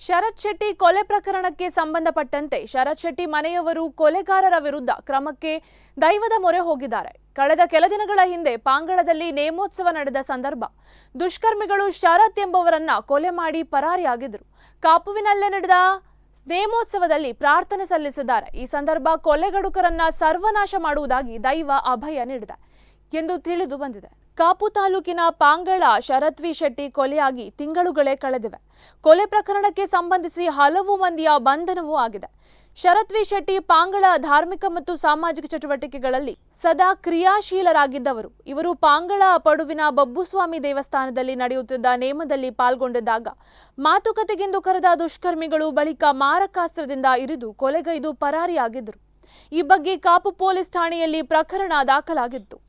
ಶರತ್ ಶೆಟ್ಟಿ ಕೊಲೆ ಪ್ರಕರಣಕ್ಕೆ ಸಂಬಂಧಪಟ್ಟಂತೆ ಶರತ್ ಶೆಟ್ಟಿ ಮನೆಯವರು ಕೊಲೆಗಾರರ ವಿರುದ್ಧ ಕ್ರಮಕ್ಕೆ ದೈವದ ಮೊರೆ ಹೋಗಿದ್ದಾರೆ. ಕಳೆದ ಕೆಲ ದಿನಗಳ ಹಿಂದೆ ಪಾಂಗಳದಲ್ಲಿ ನೇಮೋತ್ಸವ ನಡೆದ ಸಂದರ್ಭ ದುಷ್ಕರ್ಮಿಗಳು ಶರತ್ ಎಂಬವರನ್ನ ಕೊಲೆ ಮಾಡಿ ಪರಾರಿಯಾಗಿದ್ದರು. ಕಾಪುವಿನಲ್ಲೇ ನಡೆದ ನೇಮೋತ್ಸವದಲ್ಲಿ ಪ್ರಾರ್ಥನೆ ಸಲ್ಲಿಸಿದ್ದಾರೆ. ಈ ಸಂದರ್ಭ ಕೊಲೆಗಡುಕರನ್ನ ಸರ್ವನಾಶ ಮಾಡುವುದಾಗಿ ದೈವ ಅಭಯ ನೀಡಿದೆ ಎಂದು ತಿಳಿದು ಬಂದಿದೆ. ಕಾಪು ತಾಲೂಕಿನ ಪಾಂಗಳ ಶರತ್ ಶೆಟ್ಟಿ ಕೊಲೆಯಾಗಿ ತಿಂಗಳುಗಳೇ ಕಳೆದಿವೆ. ಕೊಲೆ ಪ್ರಕರಣಕ್ಕೆ ಸಂಬಂಧಿಸಿ ಹಲವು ಮಂದಿಯ ಬಂಧನವೂ ಆಗಿದೆ. ಶರತ್ ಶೆಟ್ಟಿ ಪಾಂಗಳ ಧಾರ್ಮಿಕ ಮತ್ತು ಸಾಮಾಜಿಕ ಚಟುವಟಿಕೆಗಳಲ್ಲಿ ಸದಾ ಕ್ರಿಯಾಶೀಲರಾಗಿದ್ದವರು. ಇವರು ಪಾಂಗಳ ಪಡುವಿನ ಬಬ್ಬುಸ್ವಾಮಿ ದೇವಸ್ಥಾನದಲ್ಲಿ ನಡೆಯುತ್ತಿದ್ದ ನೇಮದಲ್ಲಿ ಪಾಲ್ಗೊಂಡಿದ್ದಾಗ ಮಾತುಕತೆಗೆಂದು ಕರೆದ ದುಷ್ಕರ್ಮಿಗಳು ಬಳಿಕ ಮಾರಕಾಸ್ತ್ರದಿಂದ ಇರಿದು ಕೊಲೆಗೈದು ಪರಾರಿಯಾಗಿದ್ದರು. ಈ ಬಗ್ಗೆ ಕಾಪು ಪೊಲೀಸ್ ಠಾಣೆಯಲ್ಲಿ ಪ್ರಕರಣ ದಾಖಲಾಗಿತ್ತು.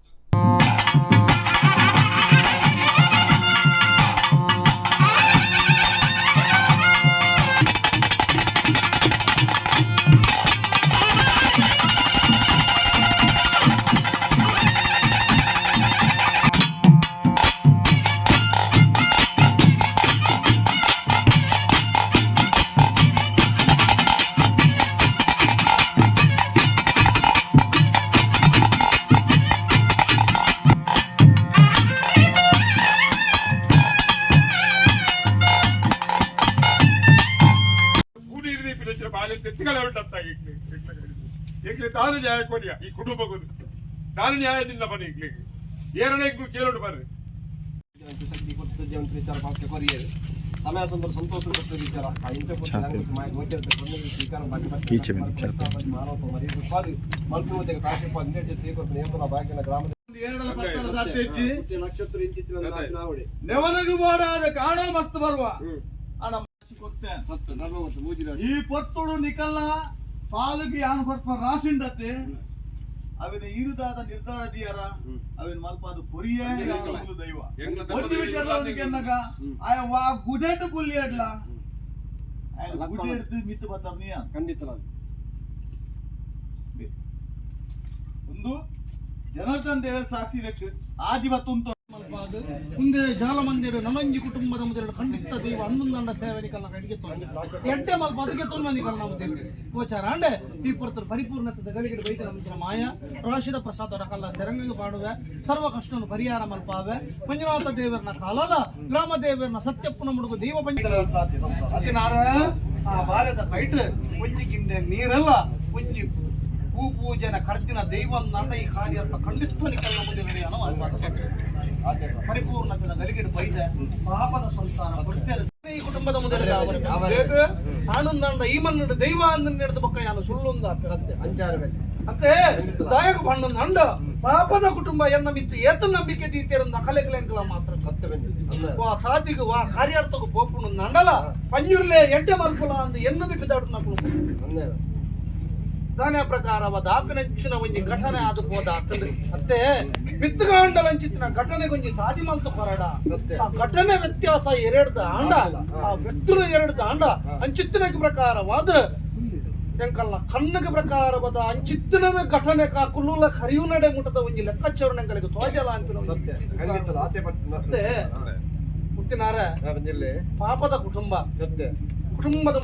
ತಾನು ನ್ಯಾಯ ಕೊಡಿಯ ಈ ಕುಟುಂಬಕ್ಕೂ ನಾನು ನ್ಯಾಯದಿಂದ ಬನ್ನಿ ಏರನೇ ಕೇಳೋಣ ಬರ್ರಿ ವಿಚಾರ ಪಾತ್ರ ಕೊರಿಯರು ಸಮಯ ಸುಂದರ ಸಂತೋಷ ವಿಚಾರ ನೆವನಗುಬೋಡಾದ ಕಾಣ ಮಸ್ತ್ ಬರುವ ಈ ಪೊತ್ತುಡು ನಿಕಲ್ಲ ಪಾಲುಗೆ ಯಾನು ಬರ್ಪ ರಾಸಿಂಡತೆ ಅವಿನ ಇರುದಾದ ನಿರ್ಧಾರ ದಿಯರ ಅವಿನ ಮಲ್ಪಾದ ಪೊರಿಯೇ ದೈವ ಒಂದು ವಿಚಾರನಗ ಆಯ ವಾ ಗುಡೆಟ್ ಕುಲ್ಲಿ ಅಡ್ಲ ಆಯ ಗುಡೆಟ್ ಮಿತ್ತು ಬತ್ತರ್ನಿಯ ಖಂಡಿತ ಒಂದು ಜನಾರ್ದನ್ ದೇವರ ಸಾಕ್ಷಿ ಲೆಕ್ಕ ಆಜಿವತ್ತು ಮುಂದೆ ಜಾಲ ಮಂದಿರ ನನಂಜಿ ಕುಟುಂಬದ ಮುಂದೆ ಖಂಡಿತ ದೇವ ಹನ್ನೊಂದಂಡ ಸೇವನಿಕಲ್ಲ ಕಡೆಗೆ ಎಡ್ಡೆ ಮಲ್ಪ ಅದಕ್ಕೆ ತೊಂದಿಕಲ್ಲ ನಾವು ದೇವರಿಗೆ ಗೋಚಾರ ಅಂಡೆ ಈ ಪುರತರು ಪರಿಪೂರ್ಣತೆ ಗಲಿಗೆ ಬೈತ ನಮ್ಮ ಮಾಯ ರಾಶಿದ ಪ್ರಸಾದ ಕಲ್ಲ ಸೆರಂಗ ಪಾಡುವೆ ಸರ್ವ ಕಷ್ಟವನ್ನು ಪರಿಹಾರ ಮಲ್ಪಾವೆ ಮಂಜುನಾಥ ದೇವರನ್ನ ಕಾಲದ ಗ್ರಾಮ ದೇವರನ್ನ ಸತ್ಯಪ್ಪನ ಮುಡುಗು ದೈವ ಪಂಚನಾರ ಆ ಬಾಲ್ಯದ ಕೈಟ್ ಒಂಜಿ ಗಿಂಡೆ ನೀರಲ್ಲ ಒಂಜಿ ಭೂಪೂಜನ ಕರ್ದಿನ ದೈವ ನಂಡ ಈ ಕಾರ್ಯ ಖಂಡಿತವಾಗಿ ಕಲ್ಲ ಮುಂದೆ ಪರಿಪೂರ್ಣತೆ ಗಲಿಗೆಡು ಬೈದ ಪಾಪದ ಸಂಸಾರ ಈ ಕುಟುಂಬದ ಮುಂದೆ ಆನಂದಂಡ ಈ ಮನ್ನಡ ದೈವ ಅಂದ ನಡೆದ ಪಕ್ಕ ಯಾನು ಸುಳ್ಳು ಮತ್ತೆ ದಾಯಕ ಬಣ್ಣ ಅಂಡ ಪಾಪದ ಕುಟುಂಬ ಎನ್ನ ಮಿತ್ತು ಏತ ನಂಬಿಕೆ ದೀತಿಯರನ್ನ ಕಲೆಗಲೆಂಕಲ ಮಾತ್ರ ಸತ್ಯವೆಂದು ವಾ ತಾದಿಗೂ ವಾ ಕಾರ್ಯಾರ್ಥಗೂ ಪೋಪುನು ನಂಡಲ ಪಂಜುರ್ಲೆ ಎಡ್ಡೆ ಮಲ್ಪುಲ ಅಂದು ಎನ್ನದು ಬಿದ್ದಾಡು ನಕ್ಕಳು ದಾನ ಪ್ರಕಾರವಾದ ಆಪಿನಂಚಿನ ಒಂಜಿ ಘಟನೆ ಆದ ಹೋದ ಯಾಕಂದ್ರೆ ಮತ್ತೆ ಮಿತ್ತಗಾಂಡಲಂಚಿತ್ತಿನ ಘಟನೆ ಗೊಂಜಿ ತಾದಿ ಮಲ್ತು ಹೊರಡ ಆ ಘಟನೆ ವ್ಯತ್ಯಾಸ ಎರಡ್ದ ಆಂಡ ಆ ವ್ಯಕ್ತರು ಎರಡ್ದ ಆಂಡ ಅಂಚಿತ್ತಿನಕ್ಕೆ ಪ್ರಕಾರವಾದ ಎಂಕಲ್ಲ ಕಣ್ಣಗೆ ಪ್ರಕಾರವಾದ ಅಂಚಿತ್ತಿನವೇ ಘಟನೆ ಕುಲ್ಲುಲ ಹರಿವು ನಡೆ ಮುಟ್ಟದ ಒಂಜಿ ಲೆಕ್ಕಾಚಾರಣೆಗಳಿಗೆ ತೋಜಲ ಅಂತ ಮತ್ತೆ ಮುತ್ತಿನಾರ ಪಾಪದ ಕುಟುಂಬ ಕುಟುಂಬದ